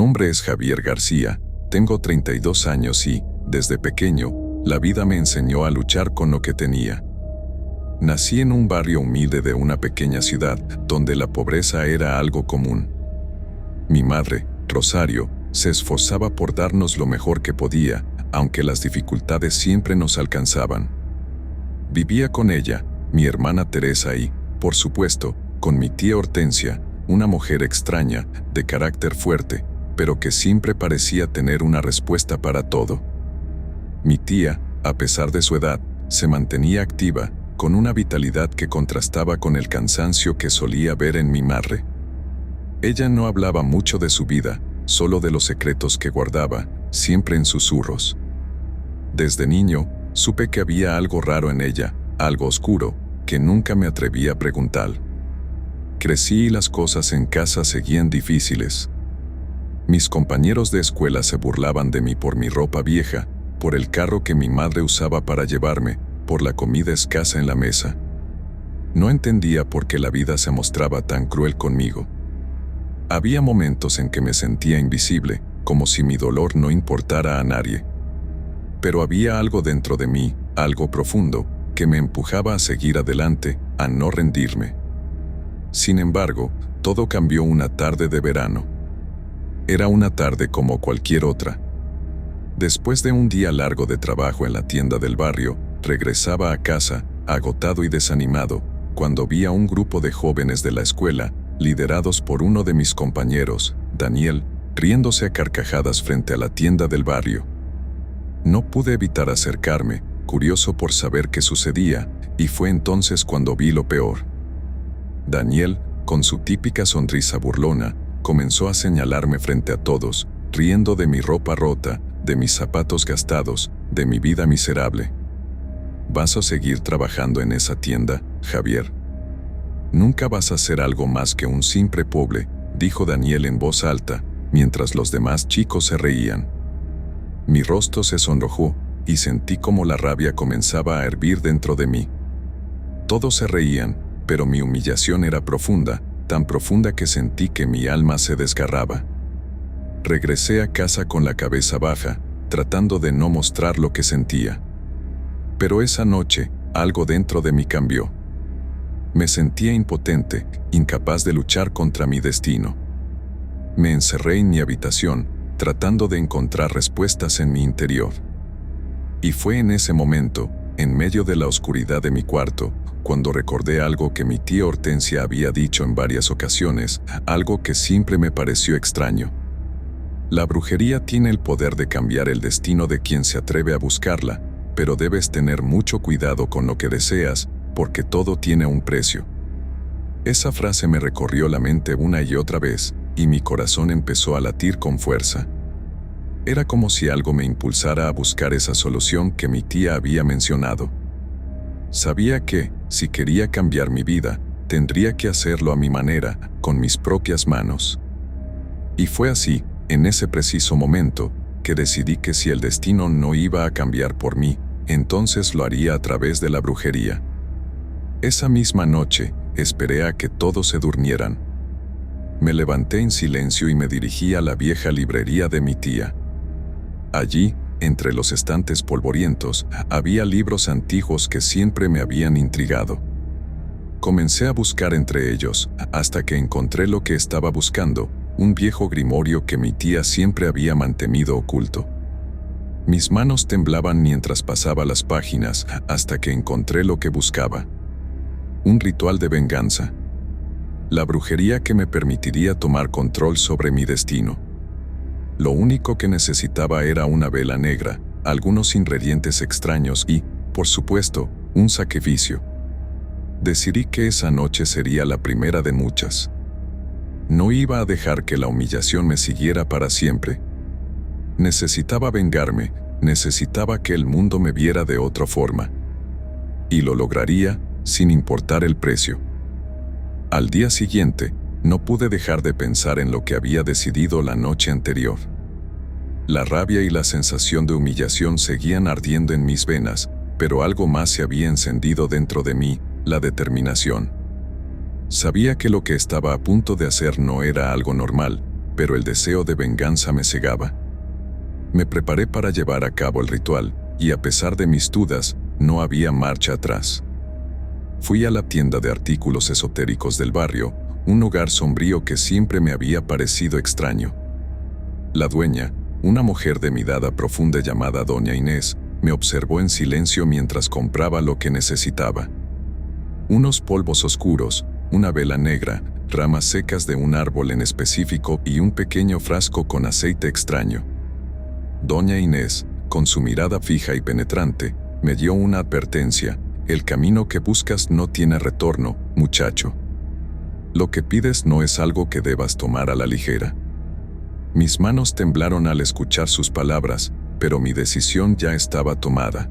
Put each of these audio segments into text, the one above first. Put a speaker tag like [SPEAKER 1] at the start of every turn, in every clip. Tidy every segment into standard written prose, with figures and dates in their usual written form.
[SPEAKER 1] nombre es Javier García, tengo 32 años y, desde pequeño, la vida me enseñó a luchar con lo que tenía. Nací en un barrio humilde de una pequeña ciudad, donde la pobreza era algo común. Mi madre, Rosario, se esforzaba por darnos lo mejor que podía, aunque las dificultades siempre nos alcanzaban. Vivía con ella, mi hermana Teresa y, por supuesto, con mi tía Hortensia, una mujer extraña, de carácter fuerte, pero que siempre parecía tener una respuesta para todo. Mi tía, a pesar de su edad, se mantenía activa, con una vitalidad que contrastaba con el cansancio que solía ver en mi madre. Ella no hablaba mucho de su vida, solo de los secretos que guardaba, siempre en susurros. Desde niño, supe que había algo raro en ella, algo oscuro, que nunca me atreví a preguntar. Crecí y las cosas en casa seguían difíciles. Mis compañeros de escuela se burlaban de mí por mi ropa vieja, por el carro que mi madre usaba para llevarme, por la comida escasa en la mesa. No entendía por qué la vida se mostraba tan cruel conmigo. Había momentos en que me sentía invisible, como si mi dolor no importara a nadie. Pero había algo dentro de mí, algo profundo, que me empujaba a seguir adelante, a no rendirme. Sin embargo, todo cambió una tarde de verano. Era una tarde como cualquier otra. Después de un día largo de trabajo en la tienda del barrio, regresaba a casa, agotado y desanimado, cuando vi a un grupo de jóvenes de la escuela, liderados por uno de mis compañeros, Daniel, riéndose a carcajadas frente a la tienda del barrio. No pude evitar acercarme, curioso por saber qué sucedía, y fue entonces cuando vi lo peor. Daniel, con su típica sonrisa burlona, comenzó a señalarme frente a todos, riendo de mi ropa rota, de mis zapatos gastados, de mi vida miserable. ¿Vas a seguir trabajando en esa tienda, Javier? Nunca vas a ser algo más que un simple pobre, dijo Daniel en voz alta, mientras los demás chicos se reían. Mi rostro se sonrojó, y sentí como la rabia comenzaba a hervir dentro de mí. Todos se reían, pero mi humillación era profunda, tan profunda que sentí que mi alma se desgarraba. Regresé a casa con la cabeza baja, tratando de no mostrar lo que sentía. Pero esa noche, algo dentro de mí cambió. Me sentía impotente, incapaz de luchar contra mi destino. Me encerré en mi habitación, tratando de encontrar respuestas en mi interior. Y fue en ese momento, en medio de la oscuridad de mi cuarto, cuando recordé algo que mi tía Hortensia había dicho en varias ocasiones, algo que siempre me pareció extraño. La brujería tiene el poder de cambiar el destino de quien se atreve a buscarla, pero debes tener mucho cuidado con lo que deseas, porque todo tiene un precio. Esa frase me recorrió la mente una y otra vez, y mi corazón empezó a latir con fuerza. Era como si algo me impulsara a buscar esa solución que mi tía había mencionado. Sabía que, si quería cambiar mi vida, tendría que hacerlo a mi manera, con mis propias manos. Y fue así, en ese preciso momento, que decidí que si el destino no iba a cambiar por mí, entonces lo haría a través de la brujería. Esa misma noche, esperé a que todos se durmieran. Me levanté en silencio y me dirigí a la vieja librería de mi tía. Allí, entre los estantes polvorientos, había libros antiguos que siempre me habían intrigado. Comencé a buscar entre ellos, hasta que encontré lo que estaba buscando, un viejo grimorio que mi tía siempre había mantenido oculto. Mis manos temblaban mientras pasaba las páginas, hasta que encontré lo que buscaba. Un ritual de venganza. La brujería que me permitiría tomar control sobre mi destino. Lo único que necesitaba era una vela negra, algunos ingredientes extraños y, por supuesto, un sacrificio. Decidí que esa noche sería la primera de muchas. No iba a dejar que la humillación me siguiera para siempre. Necesitaba vengarme, necesitaba que el mundo me viera de otra forma. Y lo lograría, sin importar el precio. Al día siguiente, no pude dejar de pensar en lo que había decidido la noche anterior. La rabia y la sensación de humillación seguían ardiendo en mis venas, pero algo más se había encendido dentro de mí, la determinación. Sabía que lo que estaba a punto de hacer no era algo normal, pero el deseo de venganza me cegaba. Me preparé para llevar a cabo el ritual, y a pesar de mis dudas, no había marcha atrás. Fui a la tienda de artículos esotéricos del barrio, un lugar sombrío que siempre me había parecido extraño. La dueña, una mujer de mirada profunda llamada Doña Inés, me observó en silencio mientras compraba lo que necesitaba. Unos polvos oscuros, una vela negra, ramas secas de un árbol en específico y un pequeño frasco con aceite extraño. Doña Inés, con su mirada fija y penetrante, me dio una advertencia: el camino que buscas no tiene retorno, muchacho. Lo que pides no es algo que debas tomar a la ligera. Mis manos temblaron al escuchar sus palabras, pero mi decisión ya estaba tomada.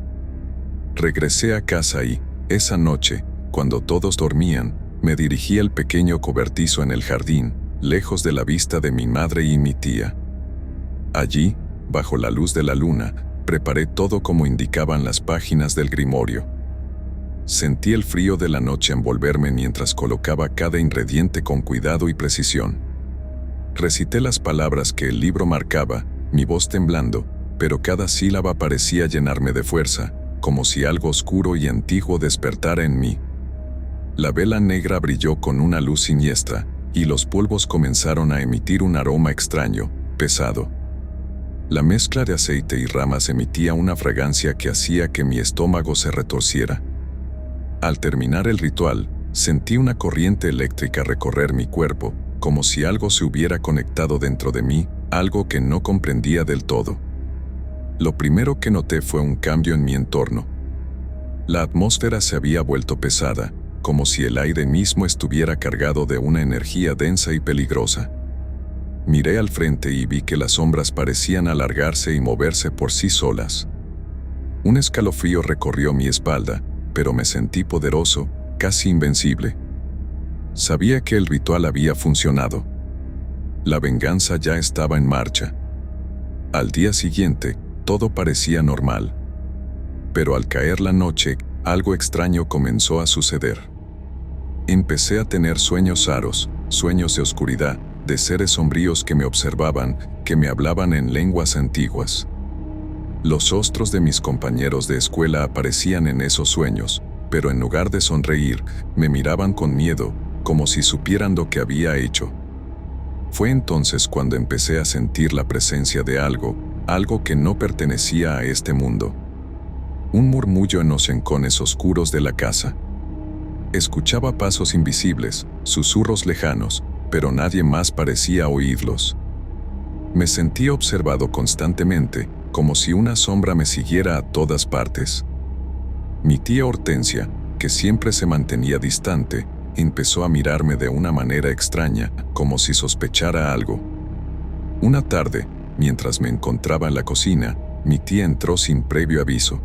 [SPEAKER 1] Regresé a casa y, esa noche, cuando todos dormían, me dirigí al pequeño cobertizo en el jardín, lejos de la vista de mi madre y mi tía. Allí, bajo la luz de la luna, preparé todo como indicaban las páginas del grimorio. Sentí el frío de la noche envolverme mientras colocaba cada ingrediente con cuidado y precisión. Recité las palabras que el libro marcaba, mi voz temblando, pero cada sílaba parecía llenarme de fuerza, como si algo oscuro y antiguo despertara en mí. La vela negra brilló con una luz siniestra, y los polvos comenzaron a emitir un aroma extraño, pesado. La mezcla de aceite y ramas emitía una fragancia que hacía que mi estómago se retorciera. Al terminar el ritual, sentí una corriente eléctrica recorrer mi cuerpo, como si algo se hubiera conectado dentro de mí, algo que no comprendía del todo. Lo primero que noté fue un cambio en mi entorno. La atmósfera se había vuelto pesada, como si el aire mismo estuviera cargado de una energía densa y peligrosa. Miré al frente y vi que las sombras parecían alargarse y moverse por sí solas. Un escalofrío recorrió mi espalda, pero me sentí poderoso, casi invencible. Sabía que el ritual había funcionado. La venganza ya estaba en marcha. Al día siguiente, todo parecía normal. Pero al caer la noche, algo extraño comenzó a suceder. Empecé a tener sueños raros, sueños de oscuridad, de seres sombríos que me observaban, que me hablaban en lenguas antiguas. Los rostros de mis compañeros de escuela aparecían en esos sueños, pero en lugar de sonreír, me miraban con miedo, como si supieran lo que había hecho. Fue entonces cuando empecé a sentir la presencia de algo que no pertenecía a este mundo. Un murmullo en los rincones oscuros de la casa. Escuchaba pasos invisibles, susurros lejanos, pero nadie más parecía oírlos. Me sentía observado constantemente, como si una sombra me siguiera a todas partes. Mi tía Hortensia, que siempre se mantenía distante, empezó a mirarme de una manera extraña, como si sospechara algo. Una tarde, mientras me encontraba en la cocina, mi tía entró sin previo aviso.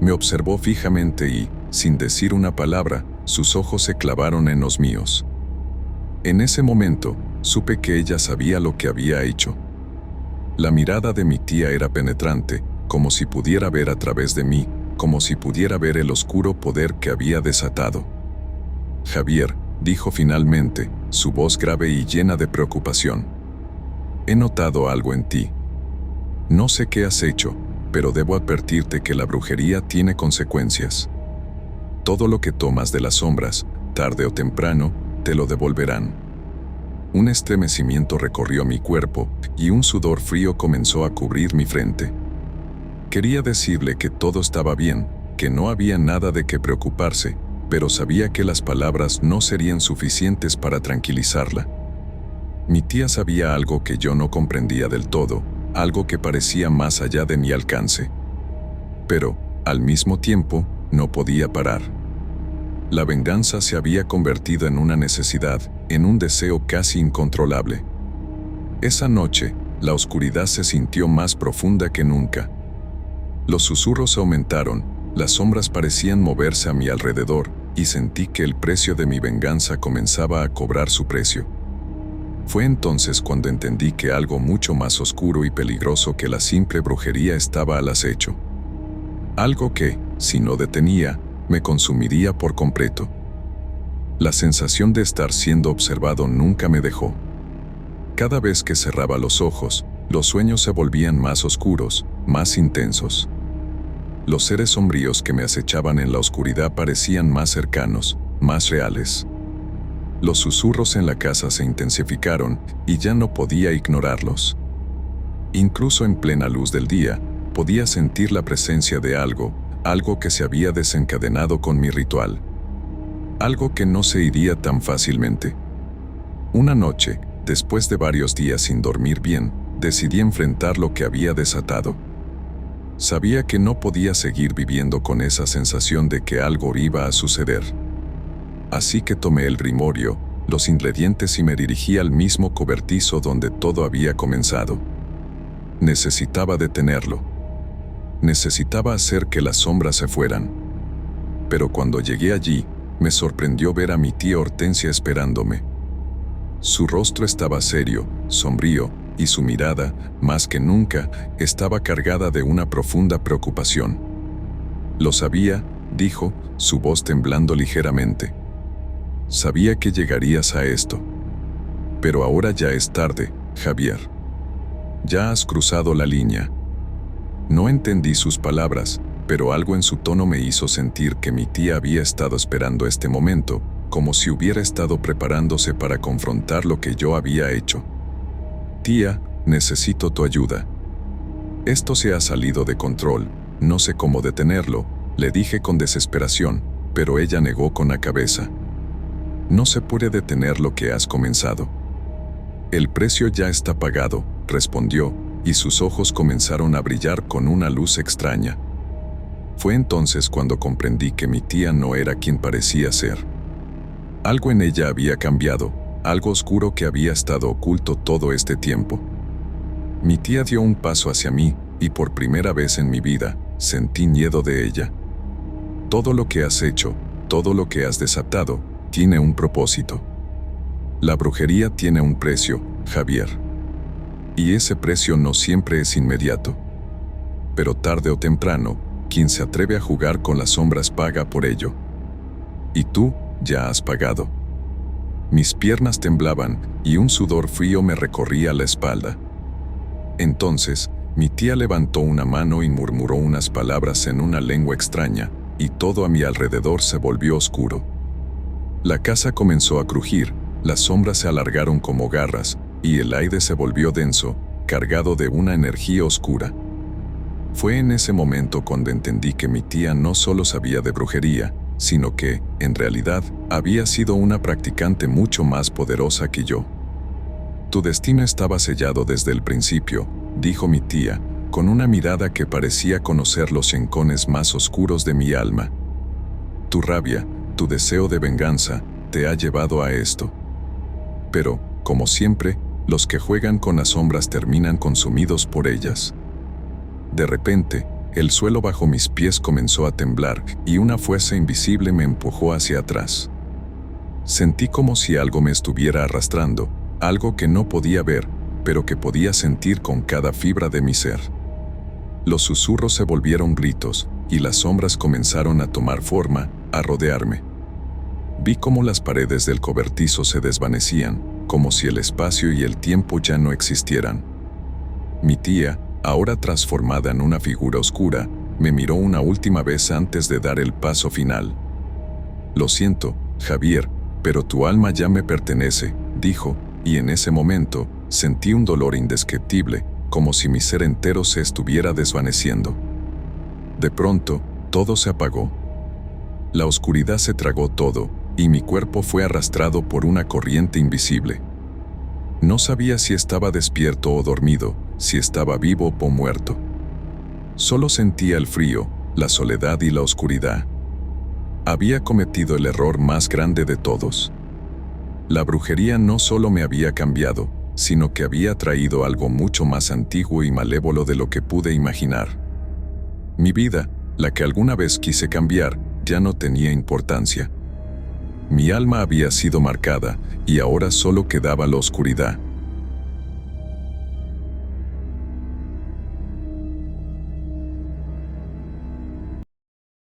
[SPEAKER 1] Me observó fijamente y, sin decir una palabra, sus ojos se clavaron en los míos. En ese momento, supe que ella sabía lo que había hecho. La mirada de mi tía era penetrante, como si pudiera ver a través de mí, como si pudiera ver el oscuro poder que había desatado. Javier, dijo finalmente, su voz grave y llena de preocupación. He notado algo en ti. No sé qué has hecho, pero debo advertirte que la brujería tiene consecuencias. Todo lo que tomas de las sombras, tarde o temprano, te lo devolverán. Un estremecimiento recorrió mi cuerpo y un sudor frío comenzó a cubrir mi frente. Quería decirle que todo estaba bien, que no había nada de qué preocuparse, pero sabía que las palabras no serían suficientes para tranquilizarla. Mi tía sabía algo que yo no comprendía del todo, algo que parecía más allá de mi alcance. Pero, al mismo tiempo, no podía parar. La venganza se había convertido en una necesidad, en un deseo casi incontrolable. Esa noche, la oscuridad se sintió más profunda que nunca. Los susurros aumentaron, las sombras parecían moverse a mi alrededor, y sentí que el precio de mi venganza comenzaba a cobrar su precio. Fue entonces cuando entendí que algo mucho más oscuro y peligroso que la simple brujería estaba al acecho. Algo que, si no detenía, me consumiría por completo. La sensación de estar siendo observado nunca me dejó. Cada vez que cerraba los ojos, los sueños se volvían más oscuros, más intensos. Los seres sombríos que me acechaban en la oscuridad parecían más cercanos, más reales. Los susurros en la casa se intensificaron y ya no podía ignorarlos. Incluso en plena luz del día, podía sentir la presencia de algo que se había desencadenado con mi ritual. Algo que no se iría tan fácilmente. Una noche, después de varios días sin dormir bien, decidí enfrentar lo que había desatado. Sabía que no podía seguir viviendo con esa sensación de que algo iba a suceder. Así que tomé el grimorio, los ingredientes y me dirigí al mismo cobertizo donde todo había comenzado. Necesitaba detenerlo. Necesitaba hacer que las sombras se fueran. Pero cuando llegué allí, me sorprendió ver a mi tía Hortensia esperándome. Su rostro estaba serio, sombrío, y su mirada, más que nunca, estaba cargada de una profunda preocupación. «Lo sabía», dijo, su voz temblando ligeramente. «Sabía que llegarías a esto. Pero ahora ya es tarde, Javier. Ya has cruzado la línea». No entendí sus palabras, pero algo en su tono me hizo sentir que mi tía había estado esperando este momento, como si hubiera estado preparándose para confrontar lo que yo había hecho. «Tía, necesito tu ayuda. Esto se ha salido de control, no sé cómo detenerlo», le dije con desesperación, pero ella negó con la cabeza. «No se puede detener lo que has comenzado». «El precio ya está pagado», respondió, y sus ojos comenzaron a brillar con una luz extraña. Fue entonces cuando comprendí que mi tía no era quien parecía ser. Algo en ella había cambiado, algo oscuro que había estado oculto todo este tiempo. Mi tía dio un paso hacia mí, y por primera vez en mi vida, sentí miedo de ella. Todo lo que has hecho, todo lo que has desatado, tiene un propósito. La brujería tiene un precio, Javier. Y ese precio no siempre es inmediato. Pero tarde o temprano, quien se atreve a jugar con las sombras paga por ello. Y tú, ya has pagado. Mis piernas temblaban, y un sudor frío me recorría la espalda. Entonces, mi tía levantó una mano y murmuró unas palabras en una lengua extraña, y todo a mi alrededor se volvió oscuro. La casa comenzó a crujir, las sombras se alargaron como garras, y el aire se volvió denso, cargado de una energía oscura. Fue en ese momento cuando entendí que mi tía no solo sabía de brujería, sino que, en realidad, había sido una practicante mucho más poderosa que yo. «Tu destino estaba sellado desde el principio», dijo mi tía, con una mirada que parecía conocer los rincones más oscuros de mi alma. «Tu rabia, tu deseo de venganza, te ha llevado a esto. Pero, como siempre, los que juegan con las sombras terminan consumidos por ellas». De repente, el suelo bajo mis pies comenzó a temblar y una fuerza invisible me empujó hacia atrás. Sentí como si algo me estuviera arrastrando, algo que no podía ver, pero que podía sentir con cada fibra de mi ser. Los susurros se volvieron gritos y las sombras comenzaron a tomar forma, a rodearme. Vi cómo las paredes del cobertizo se desvanecían, como si el espacio y el tiempo ya no existieran. Mi tía, ahora transformada en una figura oscura, me miró una última vez antes de dar el paso final. «Lo siento, Javier, pero tu alma ya me pertenece», dijo, y en ese momento, sentí un dolor indescriptible, como si mi ser entero se estuviera desvaneciendo. De pronto, todo se apagó. La oscuridad se tragó todo, y mi cuerpo fue arrastrado por una corriente invisible. No sabía si estaba despierto o dormido, si estaba vivo o muerto. Solo sentía el frío, la soledad y la oscuridad. Había cometido el error más grande de todos. La brujería no solo me había cambiado, sino que había traído algo mucho más antiguo y malévolo de lo que pude imaginar. Mi vida, la que alguna vez quise cambiar, ya no tenía importancia. Mi alma había sido marcada, y ahora solo quedaba la oscuridad.